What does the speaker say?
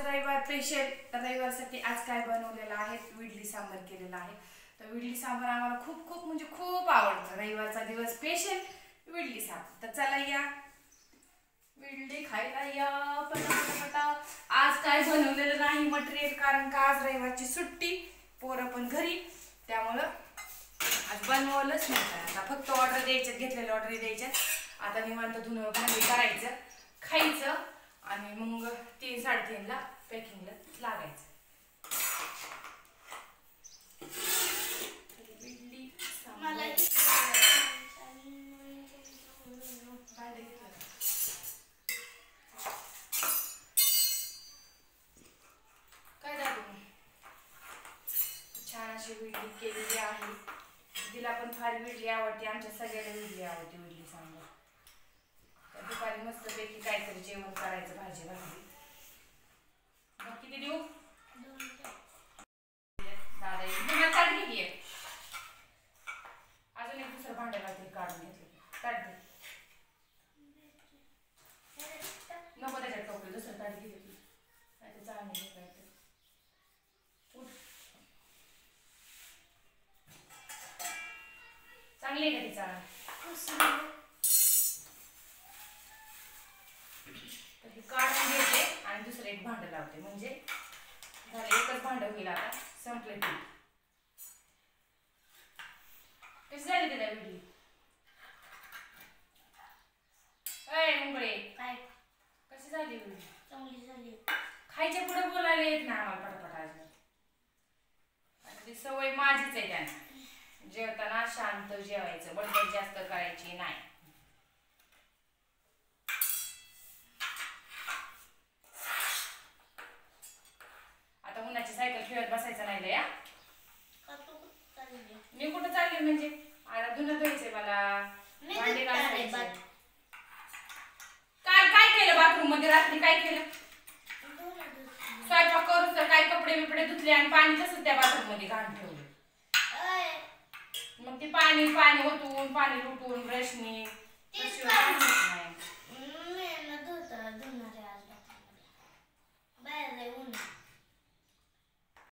रविवार स्पेशल रविवारसाठी आज काय बनवलेलं आहे, इडली सांबार केलेला आहे. तर इडली सांबार आम्हाला खूप खूप म्हणजे खूप आवडतं. रविवारचा दिवस स्पेशल इडली सांबार. तर चला या इडली खायला या पटापटा. आज काय बनवलेलं नाही मटेरियल, कारण का आज रविवारची सुट्टी, पोरं पण घरी, त्यामुळं आज बनवलंच नाही. आता फक्त ऑर्डर द्यायच्यात, घेतलेल्या ऑर्डर द्यायच्यात. आता मी म्हणतो धुणं भांडी करायचं, खायचं आणि मग 3-3:30ला पॅकिंगला लागायचं. इडली काय दाखवू, छान अशी इडली केलेली आहे. तिला पण फार इडली आवडते, आमच्या सगळ्याला इडली आवडते. इडली सांबार दुपारी मस्त पैकी काहीतरी जेवण करायचं, भाजी भाजी. मग किती देऊ दादा? एक ताट घेतली, अजून एक दुसरं भांडं काहीतरी काढून घेतलं. ताट दे नको, त्याच्यात टोपलं दुसरं ताट घेतली नाही तर चालणे काहीतरी. उठ, चांगली आहे का ती चाळ? काढून घेते आणि दुसरं एक भांडं लावते, म्हणजे झालं एकच भांडं होईल. आता संपले ते. कशी झाली त्याला इडली? अय मुंगळे, काय कशी झाली इडली? चांगली झाली. खायच्या पुढे बोलायला येत ना आम्हाला पटापट. आता ती सवय माझीच आहे त्यांना, जेवताना शांत जेवायचं, बडबड जास्त करायची नाही. उन्हाची सायकल खेळत बसायचं नाही लया. मी कुठं चालले म्हणजे? आता धुणं धुवायचंय मला, भांडे घासायचे. काय केलं बाथरूम मध्ये रात्री? काय केलं? स्वयंपाक करू तर काय कपडे बिपडे धुतले आणि पाणी तसंच त्या बाथरूम मध्ये घाण ठेवलं. मग ते पाणी ओतून पाणी लुटून ब्रशनी